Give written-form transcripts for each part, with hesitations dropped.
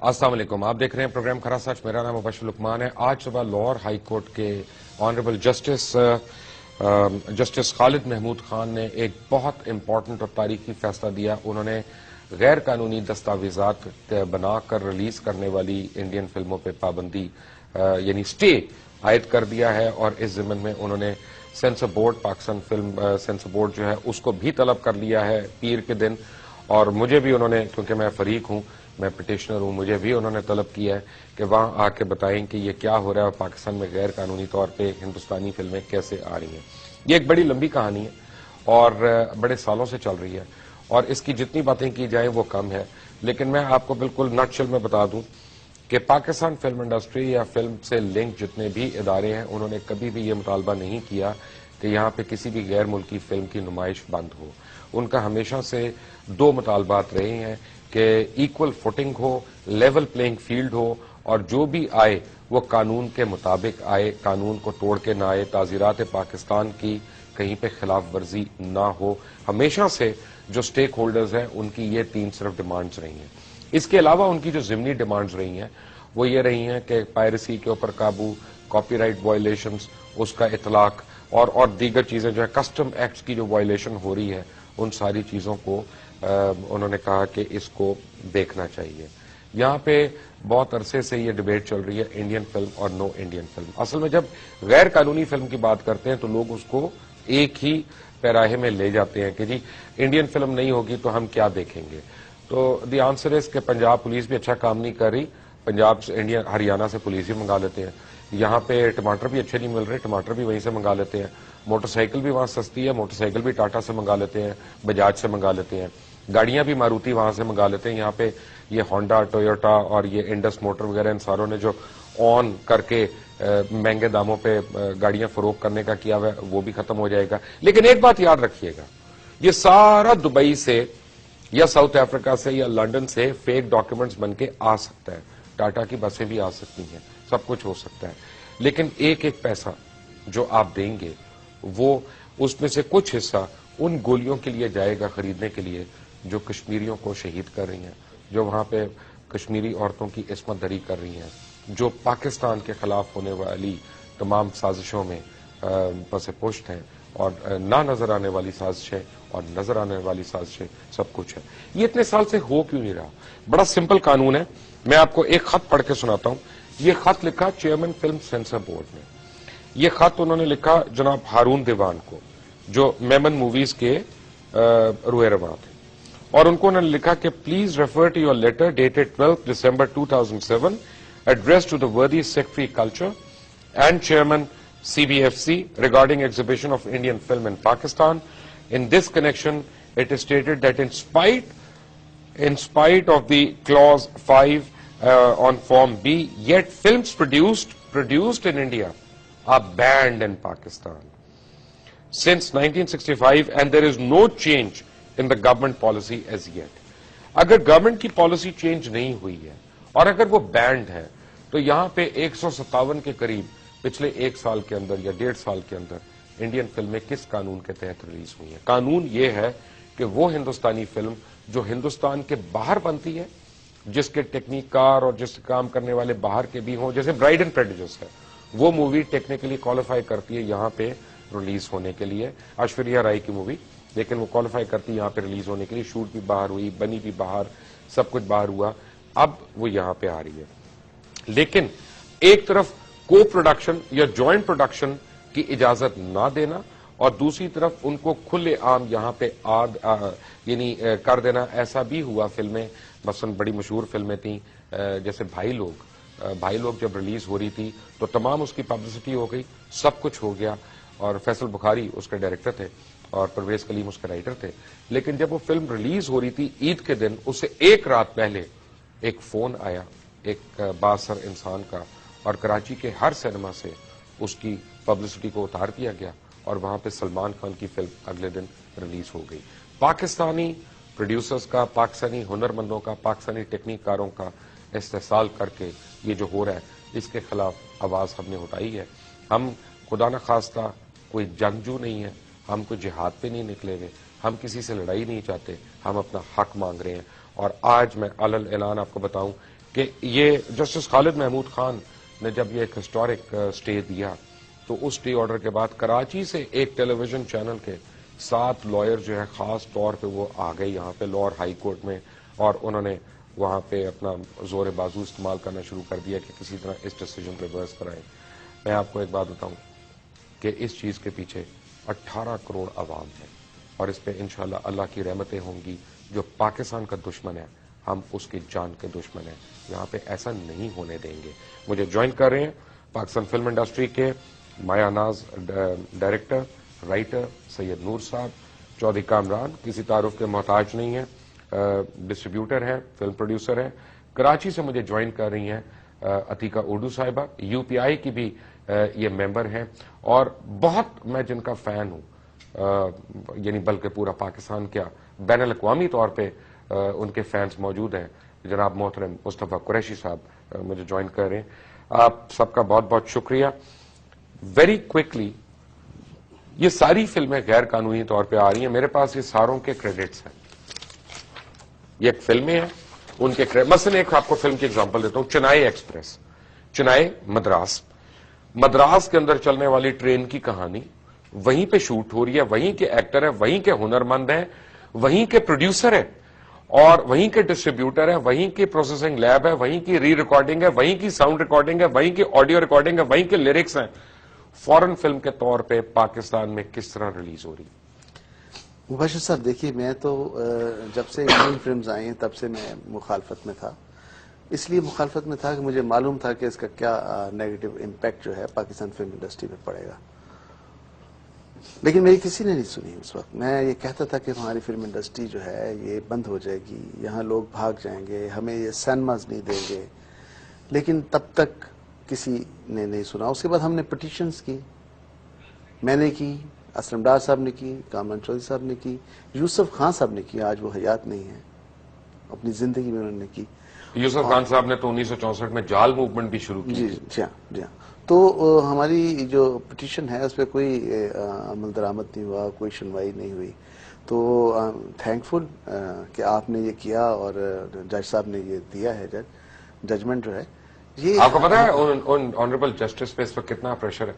السلام علیکم، آپ دیکھ رہے ہیں پروگرام کھرا سچ. میرا نام مبشر لقمان ہے. آج صبح لاہور ہائی کورٹ کے آنریبل جسٹس خالد محمود خان نے ایک بہت امپورٹنٹ اور تاریخی فیصلہ دیا. انہوں نے غیر قانونی دستاویزات بنا کر ریلیز کرنے والی انڈین فلموں پہ پابندی یعنی اسٹے عائد کر دیا ہے، اور اس ضمن میں انہوں نے censor board, Pakistan film censor board جو ہے اس کو بھی طلب کر لیا ہے پیر کے دن. اور مجھے بھی انہوں نے، کیونکہ میں فریق ہوں، میں پٹیشنر ہوں، مجھے بھی انہوں نے طلب کیا ہے کہ وہاں آ کے بتائیں کہ یہ کیا ہو رہا ہے اور پاکستان میں غیر قانونی طور پہ ہندوستانی فلمیں کیسے آ رہی ہیں. یہ ایک بڑی لمبی کہانی ہے اور بڑے سالوں سے چل رہی ہے، اور اس کی جتنی باتیں کی جائیں وہ کم ہے. لیکن میں آپ کو بالکل نٹ شل میں بتا دوں کہ پاکستان فلم انڈسٹری یا فلم سے لنک جتنے بھی ادارے ہیں، انہوں نے کبھی بھی یہ مطالبہ نہیں کیا کہ یہاں پہ کسی بھی غیر ملکی فلم کی نمائش بند ہو. ان کا ہمیشہ سے دو مطالبات رہے ہیں کہ ایکول فوٹنگ ہو، لیول پلینگ فیلڈ ہو، اور جو بھی آئے وہ قانون کے مطابق آئے، قانون کو توڑ کے نہ آئے، تعزیرات پاکستان کی کہیں پہ خلاف ورزی نہ ہو. ہمیشہ سے جو سٹیک ہولڈرز ہیں ان کی یہ تین صرف ڈیمانڈز رہی ہیں. اس کے علاوہ ان کی جو ضمنی ڈیمانڈز رہی ہیں وہ یہ رہی ہیں کہ پائرسی کے اوپر قابو، کاپی رائٹ وائلیشنز، اس کا اطلاق، اور دیگر چیزیں جو ہے کسٹم ایکٹس کی جو وائلیشن ہو رہی ہے، ان ساری چیزوں کو انہوں نے کہا کہ اس کو دیکھنا چاہیے. یہاں پہ بہت عرصے سے یہ ڈیبیٹ چل رہی ہے انڈین فلم اور نو انڈین فلم. اصل میں جب غیر قانونی فلم کی بات کرتے ہیں تو لوگ اس کو ایک ہی پیراہے میں لے جاتے ہیں کہ جی انڈین فلم نہیں ہوگی تو ہم کیا دیکھیں گے. تو دی آنسر از کہ پنجاب پولیس بھی اچھا کام نہیں کر رہی. پنجاب انڈین ہریانہ سے پولیس بھی منگا لیتے ہیں. یہاں پہ ٹماٹر بھی اچھے نہیں مل رہے، ٹماٹر بھی وہیں سے منگا لیتے ہیں. موٹر سائیکل بھی وہاں سستی ہے، موٹر سائیکل بھی ٹاٹا سے منگا لیتے ہیں، بجاج سے منگا لیتے ہیں. گاڑیاں بھی ماروتی وہاں سے منگا لیتے ہیں. یہاں پہ یہ ہونڈا، ٹویوٹا اور یہ انڈس موٹر وغیرہ ان ساروں نے جو آن کر کے مہنگے داموں پہ گاڑیاں فروخت کرنے کا کیا ہوا ہے وہ بھی ختم ہو جائے گا. لیکن ایک بات یاد رکھیے گا، یہ سارا دبئی سے یا ساؤتھ افریقہ سے یا لنڈن سے فیک ڈاکیومنٹس بن کے آ سکتا ہے. ٹاٹا کی بسیں بھی آ سکتی ہیں، سب کچھ ہو سکتا ہے. لیکن ایک ایک پیسہ جو آپ دیں گے وہ اس میں سے کچھ حصہ ان گولیوں کے لیے جائے گا خریدنے کے لیے جو کشمیریوں کو شہید کر رہی ہیں، جو وہاں پہ کشمیری عورتوں کی عصمت دری کر رہی ہیں، جو پاکستان کے خلاف ہونے والی تمام سازشوں میں پس پشت ہیں، اور نہ نظر آنے والی سازشیں اور نظر آنے والی سازشیں سب کچھ ہے. یہ اتنے سال سے ہو کیوں نہیں رہا؟ بڑا سمپل قانون ہے. میں آپ کو ایک خط پڑھ کے سناتا ہوں. یہ خط لکھا چیئرمین فلم سینسر بورڈ نے. یہ خط انہوں نے لکھا جناب ہارون دیوان کو، جو میمن موویز کے روئے رواں تھے، اور ان کو انہوں نے لکھا کہ please refer to your letter dated 12 December 2007 address to the worthy secretary culture and chairman CBFC regarding exhibition of Indian film in Pakistan. In this connection, it is stated that in spite of the clause 5 on Form B, yet films produced in India are banned in Pakistan since 1965, and there is no change in the government policy as yet. اگر government کی policy change نہیں ہوئی ہے اور اگر وہ band ہے تو یہاں پہ 157 کے قریب پچھلے ایک سال کے اندر یا 1.5 سال کے اندر انڈین فلمیں کس قانون کے تحت ریلیز ہوئی ہیں؟ قانون یہ ہے کہ وہ ہندوستانی فلم جو ہندوستان کے باہر بنتی ہے، جس کے ٹیکنیک کار اور جس کام کرنے والے باہر کے بھی ہوں، جیسے برائڈ اینڈ پریجوڈس ہے، وہ مووی ٹیکنیکلی کوالیفائی کرتی ہے یہاں پہ ریلیز ہونے کے لیے. ایشوریہ رائے کی مووی، لیکن وہ کوالیفائی کرتی ہے یہاں پہ ریلیز ہونے کے لیے. شوٹ بھی باہر ہوئی، بنی بھی باہر، سب کچھ باہر ہوا، اب وہ یہاں پہ آ رہی ہے. لیکن ایک طرف کو پروڈکشن یا جوائنٹ پروڈکشن کی اجازت نہ دینا، اور دوسری طرف ان کو کھلے عام یہاں پہ یعنی کر دینا. ایسا بھی ہوا فلمیں، مثلا بڑی مشہور فلمیں تھیں جیسے بھائی لوگ جب ریلیز ہو رہی تھی تو تمام اس کی پبلسٹی ہو گئی، سب کچھ ہو گیا، اور فیصل بخاری اس کے ڈائریکٹر تھے اور پرویز کلیم اس کے رائٹر تھے. لیکن جب وہ فلم ریلیز ہو رہی تھی عید کے دن، اس سے ایک رات پہلے ایک فون آیا ایک بااثر انسان کا، اور کراچی کے ہر سینما سے اس کی پبلسٹی کو اتار دیا گیا، اور وہاں پہ سلمان خان کی فلم اگلے دن ریلیز ہو گئی. پاکستانی پروڈیوسرز کا، پاکستانی ہنرمندوں کا، پاکستانی ٹیکنیک کاروں کا استحصال کر کے یہ جو ہو رہا ہے اس کے خلاف آواز ہم نے اٹھائی ہے. ہم خدا نخواستہ کوئی جنگجو نہیں ہے، ہم کوئی جہاد پہ نہیں نکلے ہوئے، ہم کسی سے لڑائی نہیں چاہتے، ہم اپنا حق مانگ رہے ہیں. اور آج میں علل اعلان آپ کو بتاؤں کہ یہ جسٹس خالد محمود خان نے جب یہ ایک ہسٹورک اسٹے دیا تو اس اسٹے آرڈر کے بعد کراچی سے ایک ٹیلی ویژن چینل کے 7 لائر جو ہے خاص طور پہ وہ آ گئے یہاں پہ لاہور ہائی کورٹ میں، اور انہوں نے وہاں پہ اپنا زور بازو استعمال کرنا شروع کر دیا کہ کسی طرح اس ڈیسیجن ریورس کرائیں. میں آپ کو ایک بات بتاؤں کہ اس چیز کے پیچھے 18 کروڑ عوام ہے، اور اس پہ انشاءاللہ اللہ کی رحمتیں ہوں گی. جو پاکستان کا دشمن ہے ہم اس کی جان کے دشمن ہیں، یہاں پہ ایسا نہیں ہونے دیں گے. مجھے جوائن کر رہے ہیں پاکستان فلم انڈسٹری کے مایا ناز ڈائریکٹر رائٹر سید نور صاحب. چودھری کامران کسی تعارف کے محتاج نہیں ہیں، ڈسٹریبیوٹر ہیں، فلم پروڈیوسر ہیں. کراچی سے مجھے جوائن کر رہی ہیں عتیقہ اردو صاحبہ، یو پی آئی کی بھی یہ ممبر ہیں، اور بہت میں جن کا فین ہوں، یعنی بلکہ پورا پاکستان کیا بین الاقوامی طور پہ ان کے فینس موجود ہیں. جناب محترم مصطفیٰ قریشی صاحب مجھے جوائن کر رہے ہیں. آپ سب کا بہت بہت شکریہ. ویری کوئکلی، یہ ساری فلمیں غیر قانونی طور پہ آ رہی ہیں. میرے پاس یہ ساروں کے کریڈٹس ہیں. یہ ایک فلمیں ہیں، ان کے مثلا ایک آپ کو فلم کی ایگزامپل دیتا ہوں، چنائی ایکسپریس، چنائی مدراس کے اندر چلنے والی ٹرین کی کہانی وہیں پہ شوٹ ہو رہی ہے، وہیں کے ایکٹر ہیں، وہیں کے ہنرمند ہیں، وہیں کے پروڈیوسر ہیں، اور وہیں کے ڈسٹریبیوٹر ہیں، وہیں کی پروسیسنگ لیب ہے، وہیں کی ری ریکارڈنگ ہے، وہیں کی ساؤنڈ ریکارڈنگ ہے، وہیں کی آڈیو ریکارڈنگ ہے، وہیں کے لیرکس ہیں. فورن فلم کے طور پہ پاکستان میں کس طرح ریلیز ہو رہی؟ مبشر صاحب دیکھیے، میں تو جب سے انڈین فلمز آئی ہیں تب سے میں مخالفت میں تھا. اس لیے مخالفت میں تھا کہ مجھے معلوم تھا کہ اس کا کیا نیگیٹو امپیکٹ جو ہے پاکستان فلم انڈسٹری پہ پڑے گا. لیکن میری کسی نے نہیں سنی. اس وقت میں یہ کہتا تھا کہ ہماری فلم انڈسٹری جو ہے یہ بند ہو جائے گی، یہاں لوگ بھاگ جائیں گے، ہمیں یہ سینماز نہیں دیں گے. لیکن تب تک کسی نے نہیں سنا. اس کے بعد ہم نے پٹیشنز کی، میں نے کی، اسلم ڈار صاحب نے کی، کامران چودھری صاحب نے کی، یوسف خان صاحب نے کی، آج وہ حیات نہیں ہے، اپنی زندگی میں انہوں نے کی. یوسف خان صاحب نے تو 1964 میں جال موومنٹ بھی شروع کی. جی ہاں. تو ہماری جو پٹیشن ہے اس پہ کوئی عمل درآمد نہیں ہوا، کوئی سنوائی نہیں ہوئی. تو تھینک فل کہ آپ نے یہ کیا اور جج صاحب نے یہ دیا ہے ججمنٹ جو ہے. یہ آپ کو پتا ہے آنریبل جسٹس پہ اس وقت کتنا پریشر ہے؟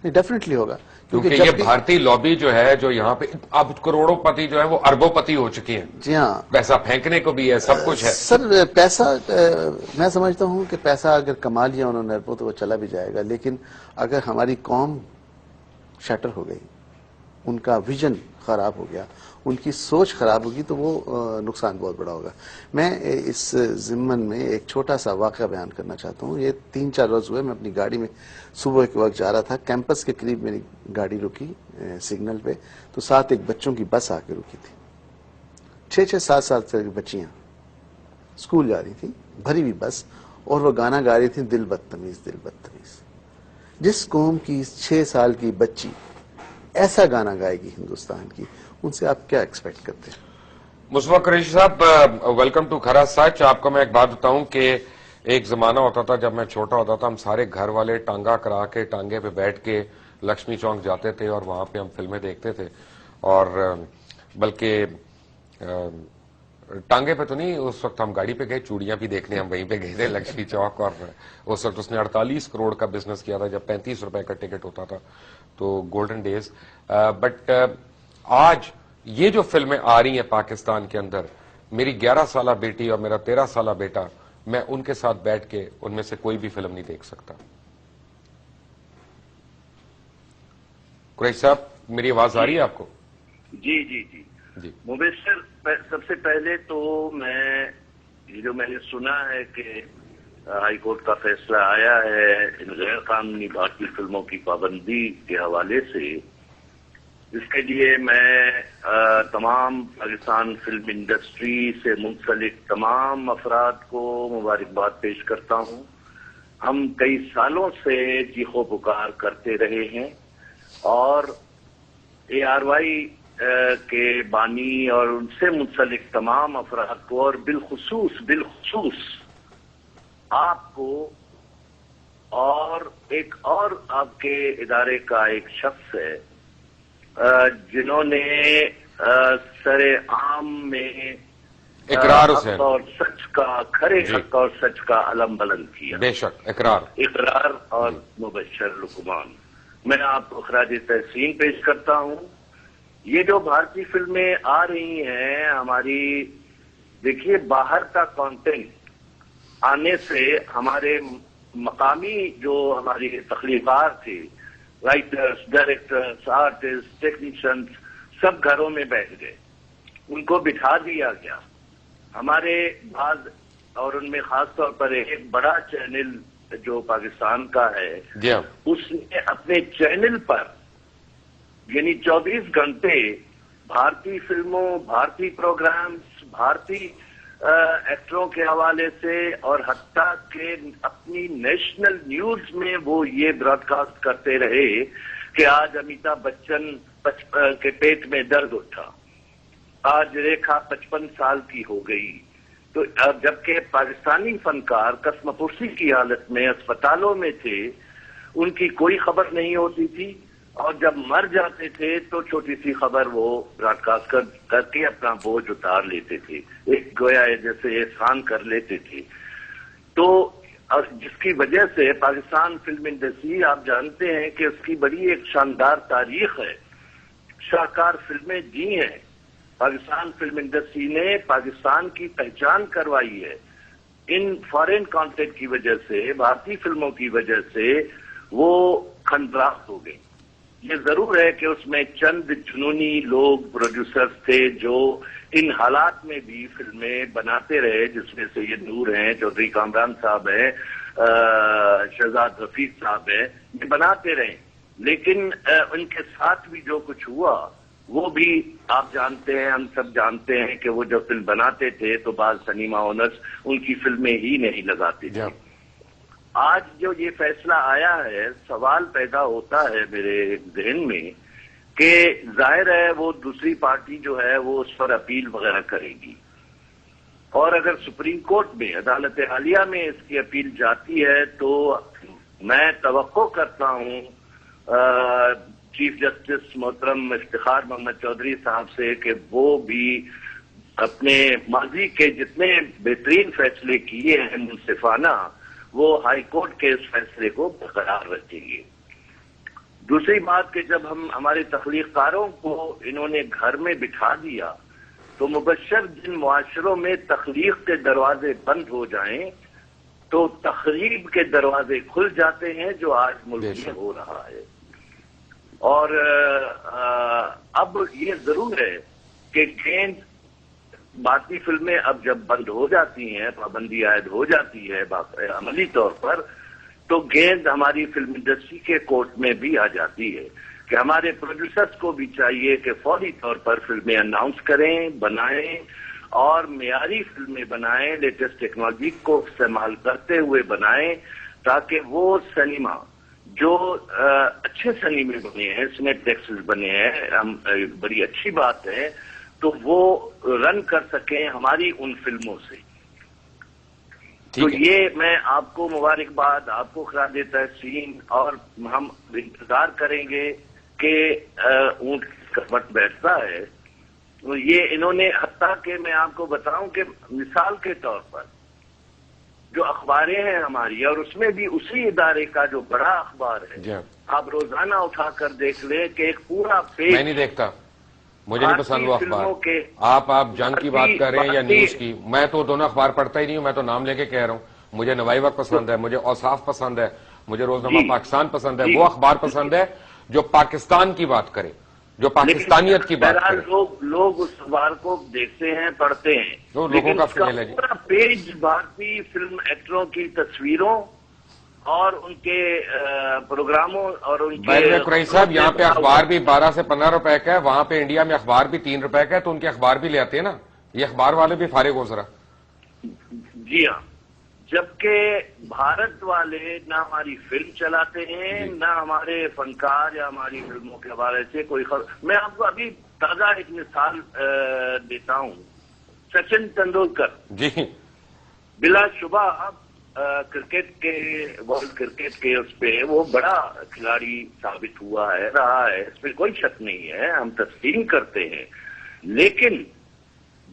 ڈیفینیٹلی ہوگا، کیونکہ یہ بھارتی لابی جو ہے جو یہاں پہ اب کروڑوں پتی جو ہے وہ اربوں پتی ہو چکی ہیں. جی ہاں، پیسہ پھینکنے کو بھی ہے، سب کچھ ہے. سر پیسہ میں سمجھتا ہوں کہ پیسہ اگر کما لیا انہوں نے اربوں تو وہ چلا بھی جائے گا. لیکن اگر ہماری قوم شٹر ہو گئی، ان کا ویژن خراب ہو گیا، ان کی سوچ خراب ہوگی، تو وہ نقصان بہت بڑا ہوگا. میں اس ضمن میں ایک چھوٹا سا واقعہ بیان کرنا چاہتا ہوں. یہ 3-4 روز ہوئے، میں اپنی گاڑی میں صبح کے وقت جا رہا تھا، کیمپس کے قریب میری گاڑی رکی سگنل پہ، تو ساتھ ایک بچوں کی بس آ کے رکی تھی. 6-7 سال سے بچیاں اسکول جا رہی تھیں، بھری ہوئی بس، اور وہ گانا گا رہی تھیں، دل بدتمیز دل بدتمیز. جس قوم کی 6 سال کی بچی ایسا گانا گائے گی ہندوستان کی، ان سے آپ کیا ایکسپیکٹ کرتے ہیں؟ مصطفیٰ قریشی صاحب، ویلکم ٹو کھرا سچ. آپ کو میں ایک بات بتاؤں کہ ایک زمانہ ہوتا تھا جب میں چھوٹا ہوتا تھا، ہم سارے گھر والے ٹانگا کرا کے ٹانگے پہ بیٹھ کے لکشمی چوک جاتے تھے اور وہاں پہ ہم فلمیں دیکھتے تھے. اور بلکہ ٹانگے پہ تو نہیں، اس وقت ہم گاڑی پہ گئے، چوڑیاں بھی دیکھنے ہم وہیں پہ گئے تھے لکشمی چوک. اور اس وقت اس نے 48 کروڑ کا بزنس کیا تھا جب 35 روپے کا ٹکٹ ہوتا تھا. تو گولڈن ڈیز. بٹ آج یہ جو فلمیں آ رہی ہیں پاکستان کے اندر، میری 11 سالہ بیٹی اور میرا 13 سالہ بیٹا، میں ان کے ساتھ بیٹھ کے ان میں سے کوئی بھی فلم نہیں دیکھ سکتا. قریشی صاحب، میری آواز آ رہی ہے آپ کو؟ جی جی جی جی مبشر، سب سے پہلے تو جو میں نے سنا ہے کہ ہائی کورٹ کا فیصلہ آیا ہے ان غیر قانونی بھارتی فلموں کی پابندی کے حوالے سے، اس کے لیے میں تمام پاکستان فلم انڈسٹری سے منسلک تمام افراد کو مبارکباد پیش کرتا ہوں. ہم کئی سالوں سے چیخو پکار کرتے رہے ہیں، اور ARY کے بانی اور ان سے منسلک تمام افراد کو، اور بالخصوص آپ کو، اور ایک اور آپ کے ادارے کا ایک شخص ہے جنہوں نے سر عام میں اقرار حسین حق اور سچ کا، کھرے حق اور سچ کا علم بلند کیا. بے شک اقرار اور مبشر لقمان. میں آپ کو خراج تحسین پیش کرتا ہوں. یہ جو بھارتی فلمیں آ رہی ہیں ہماری، دیکھیے باہر کا کانٹینٹ آنے سے ہمارے مقامی جو ہماری تخلیقات تھے، رائٹرز، ڈائریکٹرز، آرٹسٹ، ٹیکنیشینز، سب گھروں میں بیٹھ گئے. ان کو بٹھا دیا گیا. ہمارے بعض، اور ان میں خاص طور پر ایک بڑا چینل جو پاکستان کا ہے، اس نے اپنے چینل پر یعنی 24 گھنٹے بھارتی فلموں، بھارتی پروگرامز، بھارتی ایکٹروں کے حوالے سے، اور حتیٰ کہ اپنی نیشنل نیوز میں وہ یہ براڈ کاسٹ کرتے رہے کہ آج امیتابھ بچن کے پیٹ میں درد اٹھا، آج ریکھا 55 سال کی ہو گئی. تو جبکہ پاکستانی فنکار قسم پرسی کی حالت میں اسپتالوں میں تھے، ان کی کوئی خبر نہیں ہوتی تھی، اور جب مر جاتے تھے تو چھوٹی سی خبر وہ براڈ کاسٹ کر کے اپنا بوجھ اتار لیتے تھے، ایک گویا جیسے احسان کر لیتے تھے. تو جس کی وجہ سے پاکستان فلم انڈسٹری، آپ جانتے ہیں کہ اس کی بڑی ایک شاندار تاریخ ہے، شاہکار فلمیں دی ہیں. پاکستان فلم انڈسٹری نے پاکستان کی پہچان کروائی ہے. ان فارن کانٹینٹ کی وجہ سے، بھارتی فلموں کی وجہ سے وہ کھنڈرات ہو گئی. یہ ضرور ہے کہ اس میں چند جنونی لوگ، پروڈیوسرز تھے جو ان حالات میں بھی فلمیں بناتے رہے، جس میں سید نور ہیں، چودھری کامران صاحب ہیں، شہزاد رفیق صاحب ہیں، یہ بناتے رہے. لیکن ان کے ساتھ بھی جو کچھ ہوا وہ بھی آپ جانتے ہیں، ہم سب جانتے ہیں کہ وہ جب فلم بناتے تھے تو بعض سنیما اونرز ان کی فلمیں ہی نہیں لگاتے تھے. آج جو یہ فیصلہ آیا ہے، سوال پیدا ہوتا ہے میرے ذہن میں کہ ظاہر ہے وہ دوسری پارٹی جو ہے وہ اس پر اپیل وغیرہ کرے گی، اور اگر سپریم کورٹ میں، عدالت عالیہ میں اس کی اپیل جاتی ہے تو میں توقع کرتا ہوں چیف جسٹس محترم افتخار محمد چودھری صاحب سے کہ وہ بھی اپنے ماضی کے جتنے بہترین فیصلے کیے ہیں منصفانہ، وہ ہائی کورٹ کے اس فیصلے کو برقرار رکھیں گے. دوسری بات کہ جب ہمارے تخلیق کاروں کو انہوں نے گھر میں بٹھا دیا تو مبشر جن معاشروں میں تخلیق کے دروازے بند ہو جائیں تو تخریب کے دروازے کھل جاتے ہیں، جو آج ملک میں ہو رہا ہے. اور اب یہ ضرور ہے کہ گیند، بھارتی فلمیں اب جب بند ہو جاتی ہیں، پابندی عائد ہو جاتی ہے عملی طور پر، تو گیند ہماری فلم انڈسٹری کے کورٹ میں بھی آ جاتی ہے کہ ہمارے پروڈیوسرز کو بھی چاہیے کہ فوری طور پر فلمیں اناؤنس کریں، بنائیں، اور معیاری فلمیں بنائیں، لیٹسٹ ٹیکنالوجی کو استعمال کرتے ہوئے بنائیں، تاکہ وہ سنیما جو اچھے سنیمے بنے ہیں، سنیٹ ٹیکسز بنے ہیں، بڑی اچھی بات ہے، تو وہ رن کر سکیں ہماری ان فلموں سے. تو یہ میں آپ کو مبارکباد، آپ کو خراج تحسین، اور ہم انتظار کریں گے کہ اونٹ کا وقت بیٹھتا ہے. یہ انہوں نے، حتیٰ کہ میں آپ کو بتاؤں کہ مثال کے طور پر جو اخباریں ہیں ہماری، اور اس میں بھی اسی ادارے کا جو بڑا اخبار ہے، آپ روزانہ اٹھا کر دیکھ لیں کہ ایک پورا پیج، میں نہیں دیکھتا، مجھے نہیں پسند وہ اخبار. آپ جنگ کی بات کر رہے ہیں یا نیوز کی، میں تو دونوں اخبار پڑھتا ہی نہیں ہوں. میں تو نام لے کے کہہ رہا ہوں، مجھے نوائی وقت پسند ہے، مجھے اوصاف پسند ہے، مجھے روزنامہ پاکستان پسند ہے. وہ اخبار پسند ہے جو پاکستان کی بات کرے، جو پاکستانیت کی بات کرے. لوگ اس اخبار کو دیکھتے ہیں، پڑھتے ہیں، لوگوں کا فیل ہے. پورا پیج بھارتی فلم ایکٹروں کی تصویروں اور ان کے پروگراموں اور ان کے، قریشی صاحب یہاں پہ اخبار بھی 12 سے 15 روپے کا ہے، وہاں پہ انڈیا میں اخبار بھی 3 روپے کا ہے، تو ان کے اخبار بھی لے آتے ہیں نا. یہ اخبار والے بھی فارغ ہو ذرا. جی ہاں، جبکہ بھارت والے نہ ہماری فلم چلاتے ہیں، نہ ہمارے فنکار یا ہماری فلموں کے حوالے سے کوئی خبر. میں آپ کو ابھی تازہ ایک مثال دیتا ہوں. سچن تندولکر جی بلا شبہ کرکٹ کے، ورلڈ کرکٹ کے اس پہ وہ بڑا کھلاڑی ثابت ہوا ہے، رہا ہے، اس پہ کوئی شک نہیں ہے، ہم تسلیم کرتے ہیں. لیکن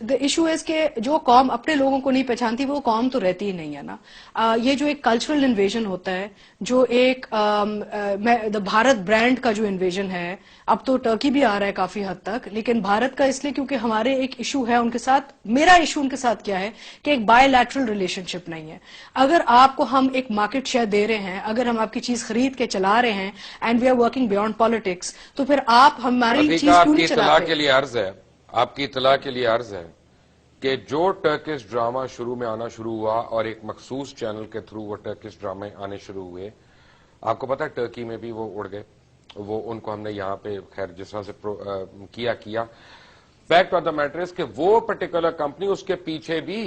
the issue is کہ جو قوم اپنے لوگوں کو نہیں پہچانتی وہ قوم تو رہتی ہی نہیں ہے نا. یہ جو ایک کلچرل انویژن ہوتا ہے, جو ایک بھارت برانڈ کا جو انویژن ہے, اب تو ٹرکی بھی آ رہا ہے کافی حد تک, لیکن بھارت کا اس لیے کیونکہ ہمارے ایک ایشو ہے ان کے ساتھ. میرا ایشو ان کے ساتھ کیا ہے کہ ایک بائی لیٹرل ریلیشن شپ نہیں ہے. اگر آپ کو ہم ایک مارکیٹ شیئر دے رہے ہیں, اگر ہم آپ کی چیز خرید کے چلا رہے ہیں, and we are working beyond politics, تو پھر آپ ہماری چیز کیوں نہیں چلا رہے؟ آپ کی اطلاع کے لیے عرض ہے کہ جو ٹرکش ڈرامہ شروع میں آنا شروع ہوا اور ایک مخصوص چینل کے تھرو وہ ٹرکش ڈرامے آنے شروع ہوئے, آپ کو پتا ہے ٹرکی میں بھی وہ اڑ گئے, وہ ان کو ہم نے یہاں پہ خیر جس طرح سے کیا. Fact of the matter is کہ وہ پرٹیکولر کمپنی اس کے پیچھے بھی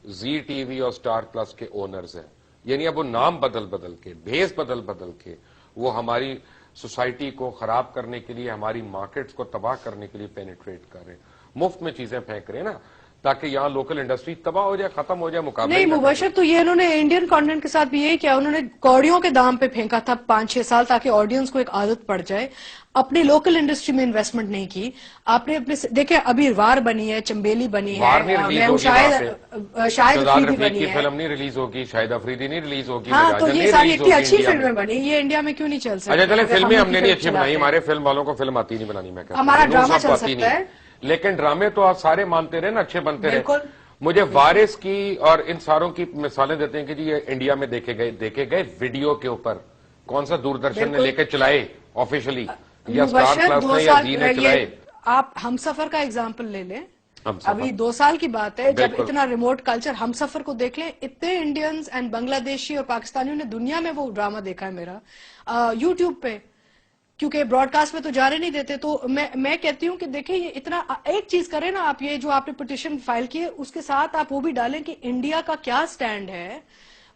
زی ٹی وی اور اسٹار پلس کے اونرز ہیں. یعنی اب وہ نام بدل کے, بھیس بدل کے وہ ہماری سوسائٹی کو خراب کرنے کے لیے, ہماری مارکیٹس کو تباہ کرنے کے لیے پینیٹریٹ کر رہے ہیں, مفت میں چیزیں پھینک رہے ہیں نا, تاکہ یہاں لوکل انڈسٹری تباہ ہو جائے, ختم ہو جائے, مقابلہ نہیں مبشر تو یہ انہوں نے انڈین کانٹینٹ کے ساتھ بھی یہی کیا, انہوں نے کوڑیوں کے دام پہ پھینکا تھا 5-6 سال تاکہ آڈینس کو ایک عادت پڑ جائے. اپنی لوکل انڈسٹری میں انویسٹمنٹ نہیں کی آپ نے. اپنے دیکھیں ابھی وار بنی ہے, چمبیلی بنی ہے, شاہد افریدی بنی ہے, فلم نہیں ریلیز ہوگی, شاہد افریدی نہیں ریلیز ہوگی. ہاں تو یہ ساری اتنی اچھی فلمیں بنی, یہ انڈیا میں کیوں نہیں چل سکتی؟ اچھا چلے فلمیں ہم نے نہیں اچھی بنائی, ہمارے فلم والوں کو فلم آتی نہیں بنانی, میں کہتا ہوں ہمارا ڈرامہ چل سکتا ہے, لیکن ڈرامے تو آپ سارے مانتے رہے نا, اچھے بنتے رہے. مجھے وارث کی اور ان ساروں کی مثالیں دیتے ہیں کہ جی یہ انڈیا میں دیکھے گئے ویڈیو کے اوپر, کون سا دوردرشن نے لے کے چلائے آفیشلی, یا اسٹار پلس نے یا زی نے چلائے. آپ ہم سفر کا ایگزامپل لے لیں, ابھی 2 سال کی بات ہے جب اتنا ریموٹ کلچر, ہم سفر کو دیکھ لیں, اتنے انڈینز اینڈ بنگلہ دیشی اور پاکستانیوں نے دنیا میں وہ ڈرامہ دیکھا ہے میرا یوٹیوب پہ, کیونکہ براڈ کاسٹ میں تو جانے نہیں دیتے. تو میں کہتی ہوں کہ دیکھیں یہ اتنا ایک چیز کریں نا آپ, یہ جو آپ نے پٹیشن فائل کی ہے اس کے ساتھ آپ وہ بھی ڈالیں کہ انڈیا کا کیا سٹینڈ ہے,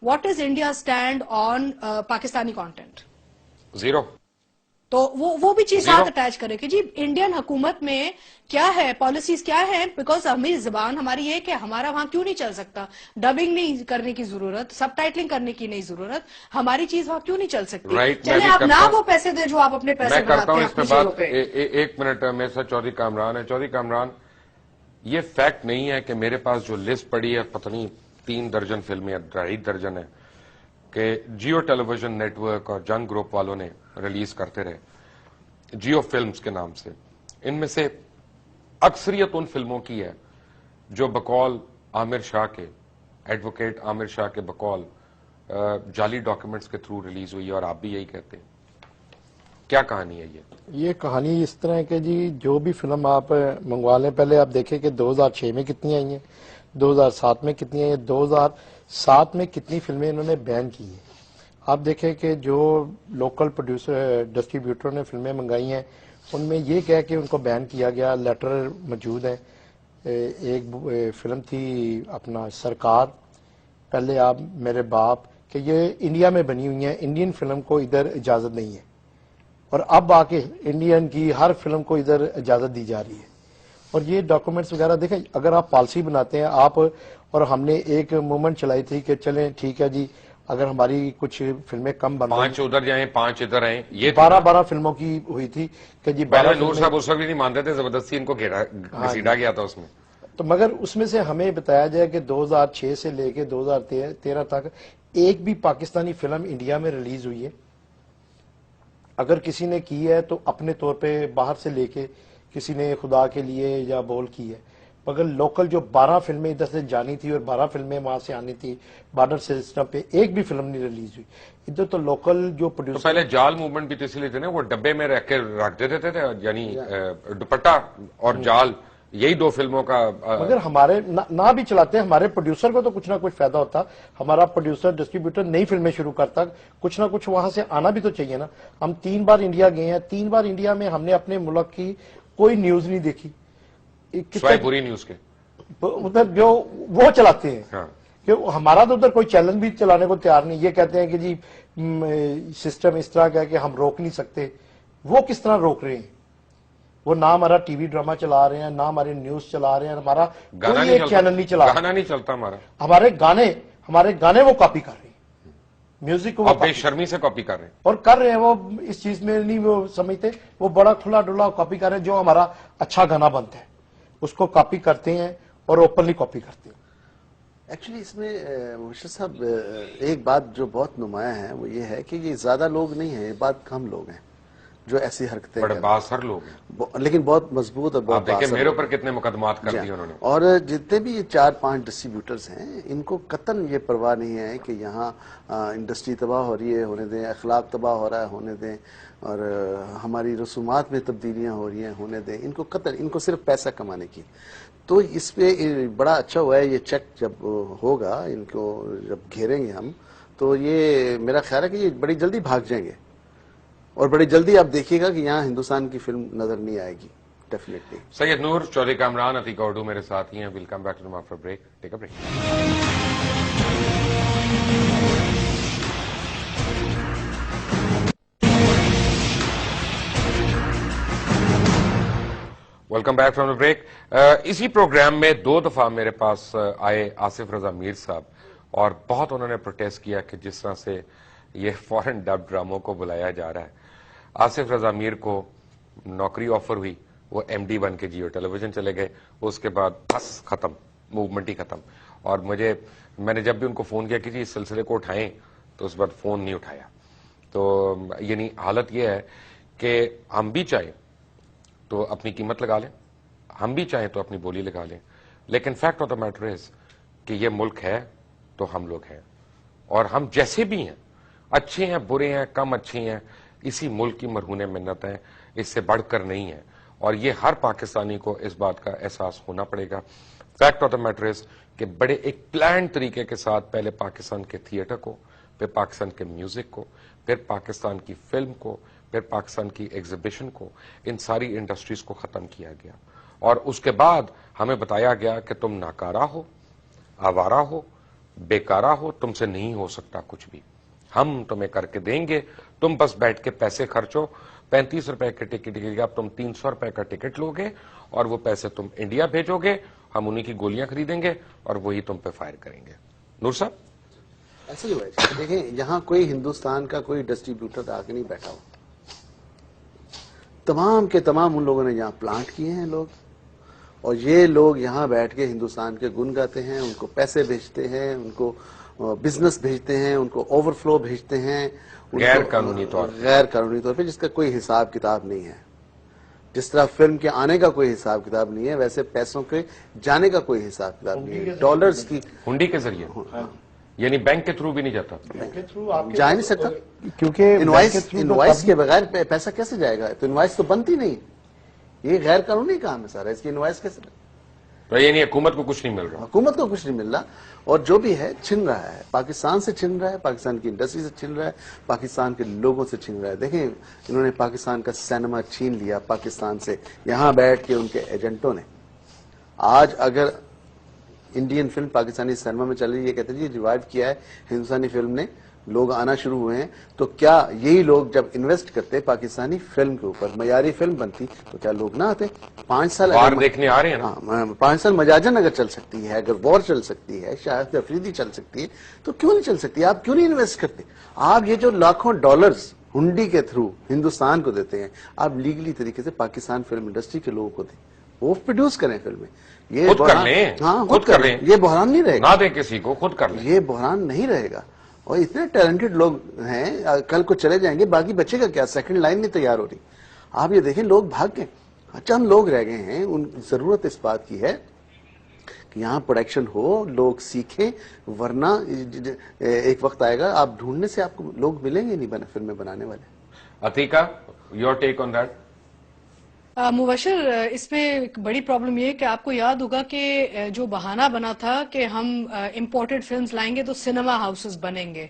what is India stand on Pakistani content. Zero. تو وہ بھی چیز ساتھ اٹیچ کرے کہ جی انڈین حکومت میں کیا ہے, پالیسیز کیا ہے, بیکاز ہماری زبان ہماری یہ کہ ہمارا وہاں کیوں نہیں چل سکتا, ڈبنگ نہیں کرنے کی ضرورت, سب ٹائٹلنگ کرنے کی نہیں ضرورت, ہماری چیز وہاں کیوں نہیں چل سکتی. چلے آپ نہ وہ پیسے دیں جو آپ اپنے پیسے میں کرتا ہوں اس پہ بات. ایک منٹ میرے ساتھ چودھری کامران ہے. چودھری کامران, یہ فیکٹ نہیں ہے کہ میرے پاس جو لسٹ پڑی ہے پتہ نہیں 3 درجن فلمیں, 2.5 درجن ہے, کہ جیو ٹیلی ویژن نیٹ ورک اور جنگ گروپ والوں نے ریلیز کرتے رہے جیو فلمز کے نام سے. ان میں سے اکثریت ان فلموں کی ہے جو بقول عامر شاہ کے, ایڈوکیٹ عامر شاہ کے بقول جعلی ڈاکیومنٹس کے تھرو ریلیز ہوئی, اور آپ بھی یہی کہتے ہیں. کیا کہانی ہے یہ کہانی اس طرح ہے کہ جی جو بھی فلم آپ منگوا لیں, پہلے آپ دیکھیں کہ 2006 میں کتنی آئی ہیں, 2007 میں کتنی آئی ہیں, 2007 میں کتنی فلمیں انہوں نے بین کی ہیں. آپ دیکھیں کہ جو لوکل پروڈیوسر ڈسٹریبیوٹر نے فلمیں منگائی ہیں ان میں یہ کہہ کہ ان کو بین کیا گیا, لیٹر موجود ہے. ایک فلم تھی اپنا سرکار, پہلے آپ میرے باپ, کہ یہ انڈیا میں بنی ہوئی ہیں, انڈین فلم کو ادھر اجازت نہیں ہے, اور اب آ کے انڈین کی ہر فلم کو ادھر اجازت دی جا رہی ہے. اور یہ ڈاکومنٹس وغیرہ دیکھیں, اگر آپ پالیسی بناتے ہیں آپ, اور ہم نے ایک موومنٹ چلائی تھی کہ چلیں ٹھیک ہے جی اگر ہماری کچھ فلمیں کم بن 5 ادھر جائیں 5 ادھر آئیں, یہ 12 فلموں کی ہوئی تھی کہ جی 12 نور صاحب اس وقت بھی نہیں مانتے تھے, زبردستی ان کو گھسیٹا گیا تھا اس میں. تو مگر اس میں سے ہمیں بتایا جائے کہ 2006 سے لے کے 2013 تک ایک بھی پاکستانی فلم انڈیا میں ریلیز ہوئی ہے. اگر کسی نے کی ہے تو اپنے طور پہ باہر سے لے کے کسی نے خدا کے لیے یا بول کی ہے, مگر لوکل جو 12 فلمیں ادھر سے جانی تھی اور 12 فلمیں وہاں سے آنی تھی بارڈر سسٹم پہ, ایک بھی فلم نہیں ریلیز ہوئی ادھر. تو لوکل جو پروڈیوسر, پہلے جال موومنٹ بھی تو اس لیے تھے نا, وہ ڈبے میں رکھ کے رکھ دیتے تھے, یعنی دوپٹہ اور جال, یہی 2 فلموں کا. مگر ہمارے نہ بھی چلاتے ہیں, ہمارے پروڈیوسر کو تو کچھ نہ کچھ فائدہ ہوتا. ہمارا پروڈیوسر ڈسٹریبیوٹر نئی فلمیں شروع کرتا, کچھ نہ کچھ وہاں سے آنا بھی تو چاہیے نا. ہم 3 بار انڈیا گئے ہیں, 3 بار انڈیا میں ہم نے اپنے ملک کی کوئی نیوز نہیں دیکھی. سوائے پوری نیوز کے ادھر جو وہ چلاتے ہیں, کہ ہمارا تو ادھر کوئی چیلنج بھی چلانے کو تیار نہیں. یہ کہتے ہیں کہ جی سسٹم اس طرح کا ہے کہ ہم روک نہیں سکتے. وہ کس طرح روک رہے ہیں؟ وہ نہ ہمارا ٹی وی ڈرامہ چلا رہے ہیں, نہ ہمارے نیوز چلا رہے ہیں, ہمارا کوئی ایک چینل نہیں چلا رہا. گانا نہیں چلتا ہمارا. ہمارے گانے وہ کاپی کر رہے ہیں, میوزک کو بے شرمی سے کاپی کر رہے ہیں, اور کر رہے ہیں. وہ اس چیز میں نہیں وہ سمجھتے, وہ بڑا کھلا ڈلا کاپی کر رہے ہیں. جو ہمارا اچھا گانا بنتا ہے اس کو کاپی کرتے ہیں, اور اوپنلی کاپی کرتے ہیں. ایکچولی اس میں مبشر صاحب ایک بات جو بہت نمایاں ہے وہ یہ ہے کہ یہ زیادہ لوگ نہیں ہیں, یہ بات کم لوگ ہیں جو ایسی حرکتیں بڑے بااثر لوگ ہیں, لیکن بہت مضبوط اور آپ بہت دیکھیں میرے اوپر کتنے مقدمات کر دیے انہوں نے. اور جتنے بھی 4-5 ڈسٹریبیوٹرز ہیں ان کو قطعاً یہ پرواہ نہیں ہے کہ یہاں انڈسٹری تباہ ہو رہی ہے ہونے دیں, اخلاق تباہ ہو رہا ہے ہونے دیں, اور ہماری رسومات میں تبدیلیاں ہو رہی ہیں ہونے دیں. ان کو قطعاً ان کو صرف پیسہ کمانے کی. تو اس پہ بڑا اچھا ہوا ہے یہ چیک جب ہوگا, ان کو جب گھیریں گے ہم, تو یہ میرا خیال ہے کہ یہ بڑی جلدی بھاگ جائیں گے, اور بڑی جلدی آپ دیکھیے گا کہ یہاں ہندوستان کی فلم نظر نہیں آئے گی ڈیفینیٹلی. سید نور, چودھری کامران, عتیقہ اردو میرے ساتھ ہی ہیں. Welcome back to after break. Take a break. Welcome back from the break. اسی پروگرام میں 2 دفعہ میرے پاس آئے آصف رضا میر صاحب, اور بہت انہوں نے پروٹیسٹ کیا کہ جس طرح سے یہ فورن ڈب ڈراموں کو بلایا جا رہا ہے. آصف رضا میر کو نوکری آفر ہوئی, وہ ایم ڈی بن کے جیو ٹیلی ویژن چلے گئے. اس کے بعد بس ختم, موومنٹ ہی ختم. اور میں نے جب بھی ان کو فون کیا کہ جی اس سلسلے کو اٹھائیں, تو اس بعد فون نہیں اٹھایا. تو یعنی حالت یہ ہے کہ ہم بھی چاہیں تو اپنی قیمت لگا لیں, ہم بھی چاہیں تو اپنی بولی لگا لیں, لیکن fact of the matter is کہ یہ ملک ہے تو ہم لوگ ہیں, اور ہم جیسے بھی ہیں, اچھے ہیں برے ہیں کم اچھے ہیں, اسی ملک کی مرہون منت ہیں, اس سے بڑھ کر نہیں ہے. اور یہ ہر پاکستانی کو اس بات کا احساس ہونا پڑے گا. Fact of the matter is کہ بڑے ایک پلان طریقے کے ساتھ پہلے پاکستان کے تھیٹر کو, پھر پاکستان کے میوزک کو, پھر پاکستان کی فلم کو, پھر پاکستان کی ایگزیبیشن کو, ان ساری انڈسٹریز کو ختم کیا گیا. اور اس کے بعد ہمیں بتایا گیا کہ تم ناکارہ ہو, آوارہ ہو, بیکارہ ہو, تم سے نہیں ہو سکتا کچھ بھی, ہم تمہیں کر کے دیں گے, تم بس بیٹھ کے پیسے خرچو. 35 روپے کے ٹکٹ کے لیے اب تم 300 روپے کا ٹکٹ لو گے, اور وہ پیسے تم انڈیا بھیجو گے, ہم انہی کی گولیاں خریدیں گے اور وہی تم پہ فائر کریں گے. نور صاحب ایسے ہی ہوا ہے. دیکھیں یہاں کوئی ہندوستان کا کوئی ڈسٹریبیوٹر آ کے نہیں بیٹھا ہو, تمام کے تمام ان لوگوں نے یہاں پلانٹ کیے ہیں لوگ, اور یہ لوگ یہاں بیٹھ کے ہندوستان کے گن گاتے ہیں, ان کو پیسے بھیجتے ہیں, ان کو بزنس بھیجتے ہیں, ان کو اوور فلو بھیجتے ہیں غیر قانونی طور پہ, جس کا کوئی حساب کتاب نہیں ہے. جس طرح فلم کے آنے کا کوئی حساب کتاب نہیں ہے, ویسے پیسوں کے جانے کا کوئی حساب کتاب نہیں ہے. ڈالرز کی ہنڈی کے ذریعے, یعنی بینک کے تھرو بھی نہیں جاتا, جا نہیں سکتا, کیونکہ انوائس کے بغیر پیسہ کیسے جائے گا؟ تو انوائس تو بنتی نہیں, یہ غیر قانونی کام ہے سارا, اس کی انوائس کیسے؟ تو یعنی حکومت کو کچھ نہیں مل رہا, حکومت کو کچھ نہیں مل رہا, اور جو بھی ہے چھن رہا ہے, پاکستان سے چھن رہا ہے, پاکستان کی انڈسٹری سے چھن رہا ہے, پاکستان کے لوگوں سے چھن رہا ہے. دیکھیں انہوں نے پاکستان کا سینما چھین لیا پاکستان سے, یہاں بیٹھ کے ان کے ایجنٹوں نے. آج اگر انڈین فلم پاکستانی سینما میں چل رہی ہے, یہ کہتے ہیں جی ریوائیو کیا ہے ہندوستانی فلم نے, لوگ آنا شروع ہوئے ہیں, تو کیا یہی لوگ جب انویسٹ کرتے پاکستانی فلم کے اوپر, معیاری فلم بنتی, تو کیا لوگ نہ آتے؟ 5 سال دیکھنے آ رہے ہیں نا, 5 سال مجاجن اگر چل سکتی ہے, اگر وار چل سکتی ہے, شاہد افریدی چل سکتی ہے, تو کیوں نہیں چل سکتی؟ آپ کیوں نہیں انویسٹ کرتے؟ آپ یہ جو لاکھوں ڈالرز ہنڈی کے تھرو ہندوستان کو دیتے ہیں, آپ لیگلی طریقے سے پاکستان فلم انڈسٹری کے لوگوں کو دیں, وہ پروڈیوس کریں فلمیں. یہ خود کر لیں, ہاں خود کر لیں, یہ بحران نہیں رہے گا, نہ دیں کسی کو, خود کر لیں, یہ بحران نہیں رہے گا. اور اتنے ٹیلنٹڈ لوگ ہیں, کل کو چلے جائیں گے, باقی بچے کا کیا؟ سیکنڈ لائن نہیں تیار ہو رہی. آپ یہ دیکھیں لوگ بھاگ گئے, چند لوگ رہ گئے ہیں. ان ضرورت اس بات کی ہے کہ یہاں پروڈکشن ہو, لوگ سیکھیں, ورنہ ایک وقت آئے گا آپ ڈھونڈنے سے آپ کو لوگ ملیں گے نہیں فلمیں بنانے والے. Atiqa, your take on that. مبشر, اس میں ایک بڑی پرابلم یہ ہے کہ آپ کو یاد ہوگا کہ جو بہانہ بنا تھا کہ ہم امپورٹڈ فلمز لائیں گے تو سینما ہاؤسز بنیں گے,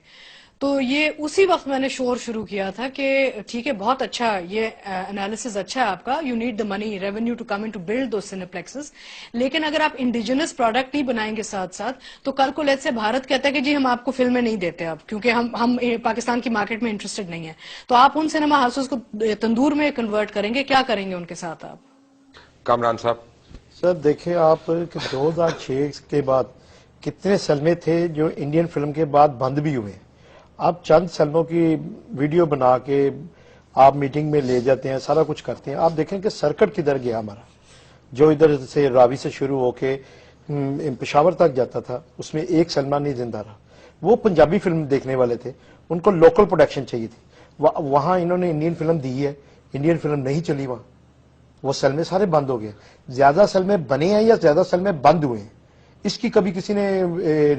تو یہ اسی وقت میں نے شور شروع کیا تھا کہ ٹھیک ہے, بہت اچھا, یہ انالیسز اچھا ہے آپ کا, you need the money revenue to come in to build those cineplexes, لیکن اگر آپ انڈیجنس پروڈکٹ نہیں بنائیں گے ساتھ ساتھ, تو کل کو لیٹ سے بھارت کہتا ہے کہ جی ہم آپ کو فلمیں نہیں دیتے اب, کیونکہ ہم پاکستان کی مارکیٹ میں انٹرسٹڈ نہیں ہیں, تو آپ ان سینما ہاؤسز کو تندور میں کنورٹ کریں گے, کیا کریں گے ان کے ساتھ آپ؟ کامران صاحب. سر دیکھیں آپ کہ 2006 کے بعد کتنے سلمے تھے جو انڈین فلم کے بعد بند بھی ہوئے. آپ چند سلموں کی ویڈیو بنا کے آپ میٹنگ میں لے جاتے ہیں, سارا کچھ کرتے ہیں. آپ دیکھیں کہ سرکٹ کدھر گیا ہمارا, جو ادھر سے راوی سے شروع ہو کے پشاور تک جاتا تھا اس میں ایک سلمان نہیں زندہ رہا. وہ پنجابی فلم دیکھنے والے تھے, ان کو لوکل پروڈکشن چاہیے تھی. وہاں انہوں نے انڈین فلم دی ہے, انڈین فلم نہیں چلی وہاں, وہ سلمے سارے بند ہو گئے. زیادہ سلمے بنے ہیں یا زیادہ سلمے بند ہوئے ہیں, اس کی کبھی کسی نے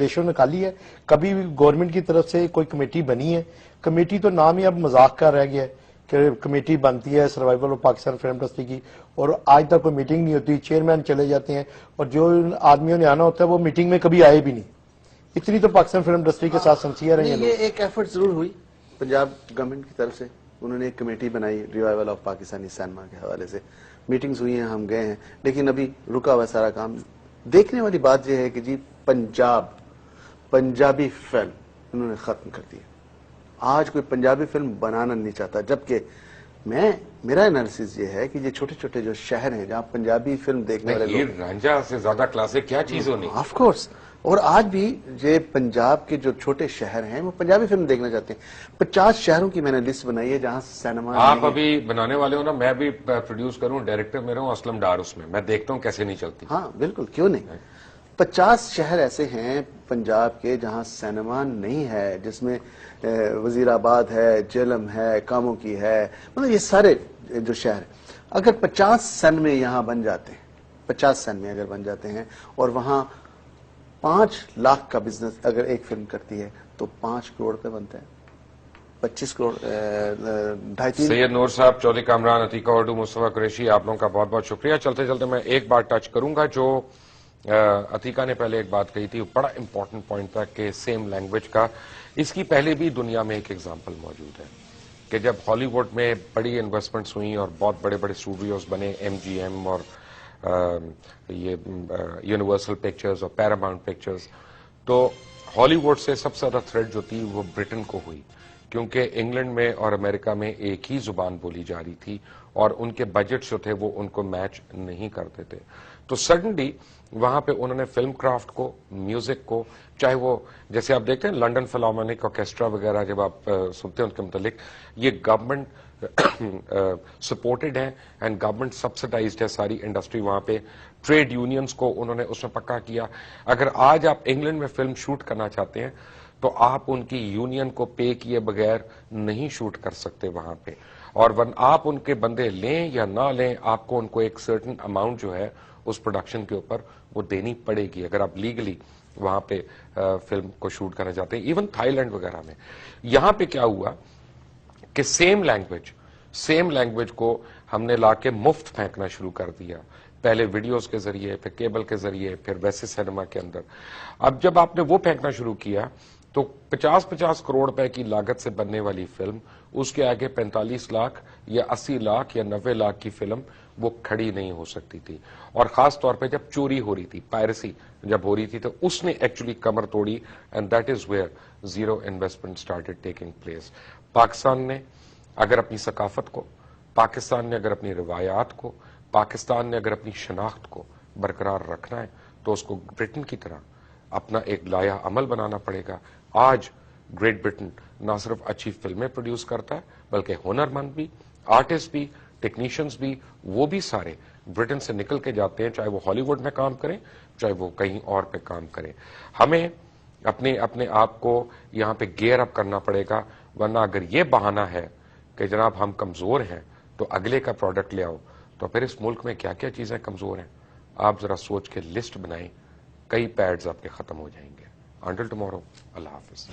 ریشو نکالی ہے؟ کبھی گورنمنٹ کی طرف سے کوئی کمیٹی بنی ہے؟ کمیٹی تو نام ہی اب مذاق کا رہ گیا ہے کہ کمیٹی بنتی ہے survival of Pakistan film industry کی, اور آج تک کوئی میٹنگ نہیں ہوتی, چیئرمین چلے جاتے ہیں, اور جو آدمیوں نے آنا ہوتا ہے وہ میٹنگ میں کبھی آئے بھی نہیں. اتنی تو پاکستان فلم انڈسٹری کے ساتھ سنسیئر ہیں. یہ ایک ایفرٹ ضرور ہوئی پنجاب گورنمنٹ کی طرف سے, انہوں نے ایک کمیٹی بنائی ریوائول آف پاکستانی سینما کے حوالے سے, میٹنگز ہوئی ہیں, ہم گئے ہیں, لیکن ابھی رکا ہوا سارا کام. دیکھنے والی بات یہ ہے کہ جی پنجابی فلم انہوں نے ختم کر دی. آج کوئی پنجابی فلم بنانا نہیں چاہتا, جبکہ میرا انالیسس یہ ہے کہ یہ چھوٹے چھوٹے جو شہر ہیں جہاں پنجابی فلم دیکھنے والے لوگ, رانجھا سے زیادہ کلاسک کیا چیز ہونی. آف کورس, اور آج بھی یہ پنجاب کے جو چھوٹے شہر ہیں وہ پنجابی فلم دیکھنا چاہتے ہیں. 50 شہروں کی میں نے لسٹ بنائی ہے جہاں سینما. آپ ابھی بنانے والے ہو نا, میں بھی پروڈیوس کروں, ڈائریکٹر میرا ہوں اسلم ڈار, اس میں دیکھتا ہوں کیسے نہیں چلتی. ہاں بالکل, کیوں نہیں. 50 شہر ایسے ہیں پنجاب کے جہاں سینما نہیں ہے, جس میں وزیر آباد ہے, جہلم ہے, کاموں کی ہے, مطلب یہ سارے جو شہر, اگر 50 سینمے یہاں بن جاتے ہیں, 50 سینمے اگر بن جاتے ہیں, اور وہاں 5 لاکھ کا بزنس اگر ایک فلم کرتی ہے تو 5 کروڑ پہ بنتا ہے, 25 کروڑ 2.5-3. سید نور صاحب, چودھری کامران, عتیقہ اردو, مصطفیٰ قریشی, آپ لوگوں کا بہت بہت شکریہ. چلتے چلتے میں ایک بات ٹچ کروں گا جو عتیقہ نے پہلے ایک بات کہی تھی, بڑا امپورٹنٹ پوائنٹ تھا کہ سیم لینگویج کا. اس کی پہلے بھی دنیا میں ایک ایگزامپل موجود ہے کہ جب ہالی ووڈ میں بڑی انویسٹمنٹس ہوئیں اور بہت بڑے بڑے اسٹوڈیوز بنے, MGM اور یہ یونیورسل پکچرز اور پیراماؤنٹ پکچرز, تو ہالی ووڈ سے سب سے زیادہ تھریٹ جو تھی وہ برٹن کو ہوئی, کیونکہ انگلینڈ میں اور امریکہ میں ایک ہی زبان بولی جا رہی تھی اور ان کے بجٹ جو تھے وہ ان کو میچ نہیں کرتے تھے. تو سڈنلی وہاں پہ انہوں نے فلم کرافٹ کو, میوزک کو, چاہے وہ جیسے آپ دیکھتے ہیں لنڈن فلارمونک آرکیسٹرا وغیرہ, جب آپ سنتے ہیں ان کے متعلق, یہ گورنمنٹ سپورٹڈ ہیں اینڈ گورنمنٹ سبسڈائزڈ ہے ساری انڈسٹری وہاں پہ. ٹریڈ یونینز کو انہوں نے اس میں پکا کیا. اگر آج آپ انگلینڈ میں فلم شوٹ کرنا چاہتے ہیں تو آپ ان کی یونین کو پے کیے بغیر نہیں شوٹ کر سکتے وہاں پہ, اور آپ ان کے بندے لیں یا نہ لیں, آپ کو ان کو ایک سرٹن اماؤنٹ جو ہے اس پروڈکشن کے اوپر وہ دینی پڑے گی اگر آپ لیگلی وہاں پہ فلم کو شوٹ کرنا چاہتے ہیں. ایون تھائی لینڈ وغیرہ میں. یہاں پہ کیا ہوا کہ سیم لینگویج کو ہم نے لا کے مفت پھینکنا شروع کر دیا, پہلے ویڈیوز کے ذریعے, پھر کیبل کے ذریعے, پھر ویسے سینما کے اندر. اب جب آپ نے وہ پھینکنا شروع کیا تو 50 کروڑ روپے کی لاگت سے بننے والی فلم, اس کے آگے 45 لاکھ یا 80 لاکھ یا 90 لاکھ کی فلم وہ کھڑی نہیں ہو سکتی تھی. اور خاص طور پہ جب چوری ہو رہی تھی, پائرسی جب ہو رہی تھی, تو اس نے ایکچولی کمر توڑی, and that is where zero investment started taking place. Pakistan نے اگر اپنی ثقافت کو, پاکستان نے اگر اپنی روایات کو, پاکستان نے اگر اپنی شناخت کو برقرار رکھنا ہے تو اس کو برٹن کی طرح اپنا ایک لایا عمل بنانا پڑے گا. آج گریٹ برٹن نہ صرف اچھی فلمیں پروڈیوس کرتا ہے بلکہ ہنر مند بھی, آرٹسٹ بھی, ٹیکنیشینز بھی, وہ بھی سارے برٹن سے نکل کے جاتے ہیں, چاہے وہ ہالی ووڈ میں کام کریں چاہے وہ کہیں اور پہ کام کریں. ہمیں اپنے آپ کو یہاں پہ گیئر اپ کرنا پڑے گا, ورنہ اگر یہ بہانہ ہے کہ جناب ہم کمزور ہیں تو اگلے کا پروڈکٹ لے آؤ, تو پھر اس ملک میں کیا کیا چیزیں کمزور ہیں آپ ذرا سوچ کے لسٹ بنائیں, کئی پیڈز آپ کے ختم ہو جائیں گے. انٹل ٹمارو, اللہ حافظ.